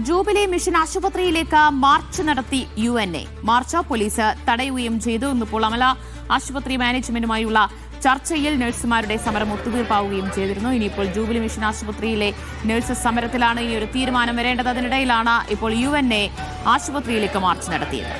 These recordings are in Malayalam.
ജൂബിലി മിഷൻ ആശുപത്രിയിലേക്ക് മാർച്ച് നടത്തി UNA. മാർച്ച് പോലീസ് തടയുകയും ചെയ്തു. ഇന്നിപ്പോൾ അമല ആശുപത്രി മാനേജ്മെന്റുമായുള്ള ചർച്ചയിൽ നഴ്സുമാരുടെ സമരം ഒത്തുതീർപ്പാവുകയും ചെയ്തിരുന്നു. ഇനിയിപ്പോൾ ജൂബിലി മിഷൻ ആശുപത്രിയിലെ നഴ്സ് സമരത്തിലാണ് ഇനി ഒരു തീരുമാനം വരേണ്ടത്. അതിനിടയിലാണ് ഇപ്പോൾ UNA ആശുപത്രിയിലേക്ക് മാർച്ച് നടത്തിയത്.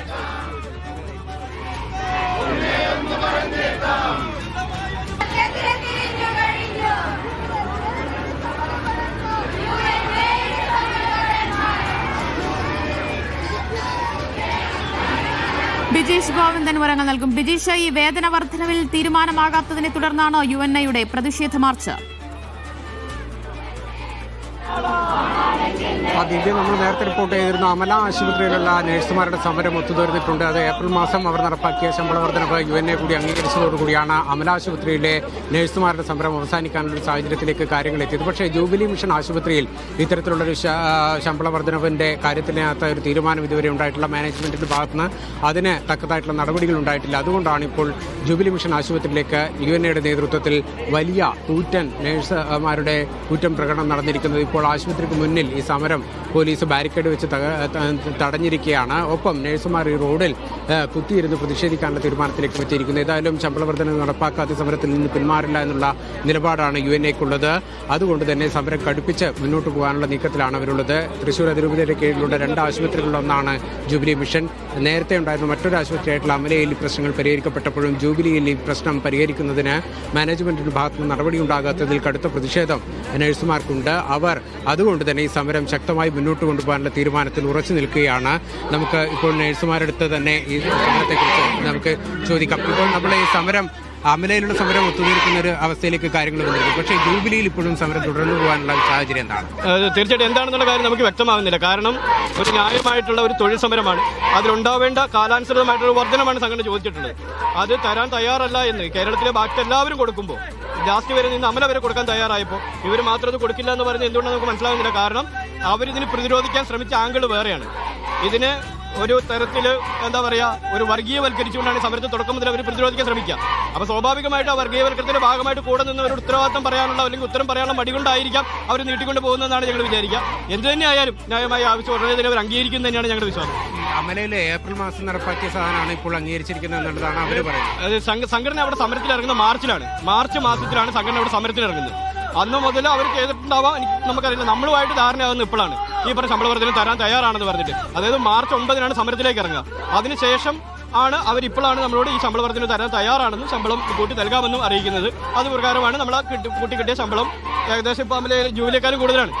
ബിജീഷ് ഗോവിന്ദൻ വിവരങ്ങൾ നൽകും. ബിജീഷ്, ഈ വേതന വർധനവിൽ തീരുമാനമാകാത്തതിനെ തുടർന്നാണോ UNA പ്രതിഷേധ മാർച്ച്? ദിവ്യ, നമ്മൾ നേരത്തെ റിപ്പോർട്ട് ചെയ്തിരുന്ന അമല ആശുപത്രിയിലുള്ള നഴ്സുമാരുടെ സമരം ഒത്തുതീർന്നിട്ടുണ്ട്. അത് ഏപ്രിൽ മാസം അവർ നടപ്പാക്കിയ ശമ്പള വർധനവ് UNA കൂടി അംഗീകരിച്ചതോടുകൂടിയാണ് അമല ആശുപത്രിയിലെ നഴ്സുമാരുടെ സമരം അവസാനിക്കാനുള്ള സാഹചര്യത്തിലേക്ക് കാര്യങ്ങൾ എത്തിയത്. പക്ഷേ ജൂബിലി മിഷൻ ആശുപത്രിയിൽ ഇത്തരത്തിലുള്ളൊരു ശമ്പള വർധനവിന്റെ കാര്യത്തിനകത്ത് ഒരു തീരുമാനം ഇതുവരെ ഉണ്ടായിട്ടില്ല. മാനേജ്മെന്റിന്റെ ഭാഗത്തുനിന്ന് അതിന് തക്കതായിട്ടുള്ള നടപടികൾ ഉണ്ടായിട്ടില്ല. അതുകൊണ്ടാണ് ഇപ്പോൾ ജൂബിലി മിഷൻ ആശുപത്രിയിലേക്ക് UNA നേതൃത്വത്തിൽ വലിയ കൂറ്റൻ നഴ്സുമാരുടെ കൂറ്റൻ പ്രകടനം നടന്നിരിക്കുന്നത്. ഇപ്പോൾ ആശുപത്രിക്ക് മുന്നിൽ ഈ സമരം പോലീസ് ബാരിക്കേഡ് വെച്ച് തടഞ്ഞിരിക്കുകയാണ്. ഒപ്പം നഴ്സുമാർ ഈ റോഡിൽ കുത്തിയിരുന്ന് പ്രതിഷേധിക്കാനുള്ള തീരുമാനത്തിലേക്ക് എത്തിയിരിക്കുന്നത്. ഏതായാലും ശമ്പള വർധന നടപ്പാക്കാത്ത സമരത്തിൽ നിന്ന് പിന്മാറില്ല എന്നുള്ള നിലപാടാണ് UNAക്കുള്ളത്. അതുകൊണ്ട് തന്നെ സമരം കടുപ്പിച്ച് മുന്നോട്ട് പോകാനുള്ള നീക്കത്തിലാണ് അവരുള്ളത്. തൃശ്ശൂർ അതിരൂപതയുടെ കീഴിലുള്ള 2 ആശുപത്രികളിലൊന്നാണ് ജൂബിലി മിഷൻ. നേരത്തെ ഉണ്ടായിരുന്ന മറ്റൊരു ആശുപത്രിയായിട്ടുള്ള അമലയിൽ ഈ പ്രശ്നങ്ങൾ പരിഹരിക്കപ്പെട്ടപ്പോഴും ജൂബിലിയിൽ ഈ പ്രശ്നം പരിഹരിക്കുന്നതിന് മാനേജ്മെന്റിന്റെ ഭാഗത്തുനിന്ന് നടപടി ഉണ്ടാകാത്തതിൽ കടുത്ത പ്രതിഷേധം നഴ്സുമാർക്കുണ്ട്. അവർ അതുകൊണ്ട് തന്നെ ഈ സമരം ശക്തമായി മുന്നോട്ട് കൊണ്ടുപോകാനുള്ള തീരുമാനത്തിൽ ഉറച്ചു നിൽക്കുകയാണ്. നമുക്ക് ഇപ്പോൾ നഴ്സുമാരെടുത്ത് തന്നെ ഈ സമരത്തെക്കുറിച്ച് നമുക്ക് ചോദിക്കാം. ഇപ്പോൾ നമ്മൾ ഈ സമരം അമലയിലുള്ള സമരം ഒത്തുതീർക്കുന്ന ഒരു അവസ്ഥയിലേക്ക് കാര്യങ്ങൾ വന്നിരിക്കും. പക്ഷേ ജൂബിലിയിൽ ഇപ്പോഴും സമരം തുടർന്നു പോകാനുള്ള സാഹചര്യം എന്താണ്? തീർച്ചയായിട്ടും എന്താണെന്നുള്ള കാര്യം നമുക്ക് വ്യക്തമാകുന്നില്ല. കാരണം ഒരു ന്യായമായിട്ടുള്ള ഒരു തൊഴിൽ സമരമാണ്. അതിലുണ്ടാവേണ്ട കാലാനുസൃതമായിട്ടുള്ള വർധനമാണ് സംഘടന ചോദിച്ചിട്ടുള്ളത്. അത് തരാൻ തയ്യാറല്ല എന്ന് കേരളത്തിലെ ബാക്കി എല്ലാവരും കൊടുക്കുമ്പോൾ ലാസ്റ്റ് വരെ നിന്ന് അമല വരെ കൊടുക്കാൻ തയ്യാറായപ്പോൾ ഇവർ മാത്രം അത് കൊടുക്കില്ല എന്ന് പറഞ്ഞ് എന്തുകൊണ്ടാണ് നമുക്ക് മനസ്സിലാകുന്നില്ല. കാരണം അവരിതിന് പ്രതിരോധിക്കാൻ ശ്രമിച്ച ആംഗിൾ വേറെയാണ്. ഇതിന് ഒരു തരത്തിൽ എന്താ പറയുക, ഒരു വർഗീയവൽക്കരിച്ചുകൊണ്ടാണ് സമരത്തിൽ തുടക്കം മുതൽ അവർ പ്രതിരോധിക്കാൻ ശ്രമിക്കുക. അപ്പോൾ സ്വാഭാവികമായിട്ട് ആ വർഗീയവൽക്കരണത്തിന്റെ ഭാഗമായിട്ട് കൂടെ നിന്ന് ഒരു ഉത്തരവാദിത്തം പറയാനുള്ള അല്ലെങ്കിൽ ഉത്തരം പറയാനുള്ള മടി കൊണ്ടായിരിക്കാം അവർ നീട്ടിക്കൊണ്ട് പോകുന്നതെന്നാണ് ഞങ്ങൾ വിചാരിക്കുക. എന്ത് തന്നെയായാലും ന്യായമായ ആവശ്യം ഉടനെ തന്നെ അവർ അംഗീകരിക്കുന്നത് തന്നെയാണ് ഞങ്ങളുടെ വിശ്വാസം. അമലയിലെ ഏപ്രിൽ മാസം നടപ്പാക്കിയ സാധനമാണ് ഇപ്പോൾ അംഗീകരിച്ചിരിക്കുന്നത് എന്നുള്ളതാണ് അവർ പറയുന്നത്. സംഘടന അവിടെ സമരത്തിൽ ഇറങ്ങുന്ന മാർച്ച് മാസത്തിലാണ് സംഘടന അവിടെ സമരത്തിൽ ഇറങ്ങുന്നത്. അന്ന് മുതൽ അവർ ചെയ്തിട്ടുണ്ടാവാം, നമുക്കറിയില്ല. നമ്മളുമായിട്ട് ധാരണയാകുന്ന ഇപ്പോഴാണ് ഈ പറഞ്ഞ ശമ്പള വർധന തരാൻ തയ്യാറാണെന്ന് പറഞ്ഞിട്ട്. അതായത് മാർച്ച് 9 സമരത്തിലേക്ക് ഇറങ്ങുക. അതിനുശേഷം ആണ് അവരിപ്പോഴാണ് നമ്മളോട് ഈ ശമ്പള വർധന തരാൻ തയ്യാറാണെന്നും ശമ്പളം കൂട്ടി നൽകാമെന്നും അറിയിക്കുന്നത്. അത് പ്രകാരമാണ് നമ്മൾ കൂട്ടി കിട്ടിയ ശമ്പളം ഏകദേശം ഇപ്പോൾ അമല ജൂലിയേക്കാളും കൂടുതലാണ്.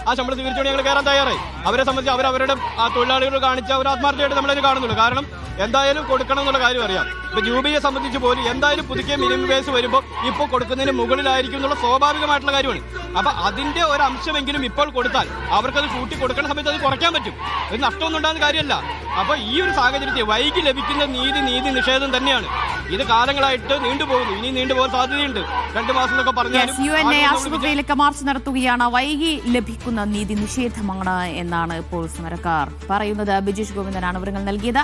ആ ശമ്പളം സ്വീകരിച്ചുകൊണ്ട് ഞങ്ങൾ കയറാൻ തയ്യാറായി. അവരെ സംബന്ധിച്ച് അവരവരുടെ ആ തൊഴിലാളികൾ കാണിച്ച ഒരു ആത്മാർത്ഥമായിട്ട് നമ്മളതിന് കാണുന്നുള്ളൂ. കാരണം എന്തായാലും കൊടുക്കണം എന്നുള്ള കാര്യം അറിയാം. ഇപ്പോൾ ജൂബിലിയെ സംബന്ധിച്ച് പോലും എന്തായാലും പുതുക്കിയ മിനിമം വേസ് വരുമ്പോൾ ഇപ്പോൾ കൊടുക്കുന്നതിന് മുകളിലായിരിക്കും എന്നുള്ള സ്വാഭാവികമായിട്ടുള്ള കാര്യമാണ്. അപ്പം അതിന്റെ ഒരു അംശമെങ്കിലും ഇപ്പോൾ കൊടുത്താൽ അവർക്കത് കൂട്ടി കൊടുക്കുന്ന സമയത്ത് അത് കുറയ്ക്കാൻ പറ്റും. ഇത് നഷ്ടമൊന്നും ഉണ്ടാകുന്ന കാര്യമല്ല. അപ്പോൾ ഈ ഒരു സാഹചര്യത്തിൽ വൈകി ലഭിക്കുന്ന നീതി നിഷേധം തന്നെയാണ്. ഇത് കാലങ്ങളായിട്ട് നീണ്ടുപോകുന്നു. ഇനി നീണ്ടുപോകാൻ സാധ്യതയുണ്ട്. 2 മാസം എന്നൊക്കെ പറഞ്ഞാൽ UNA ആശുപത്രിയിലേക്ക് മാർച്ച് നടത്തുകയാണ്. വൈകി ലഭിക്കുന്ന നീതി നിഷേധമാണ് എന്നാണ് ഇപ്പോൾ സമരക്കാർ പറയുന്നത്. ബിജീഷ് ഗോവിന്ദനാണ് വിവരങ്ങൾ നൽകിയത്.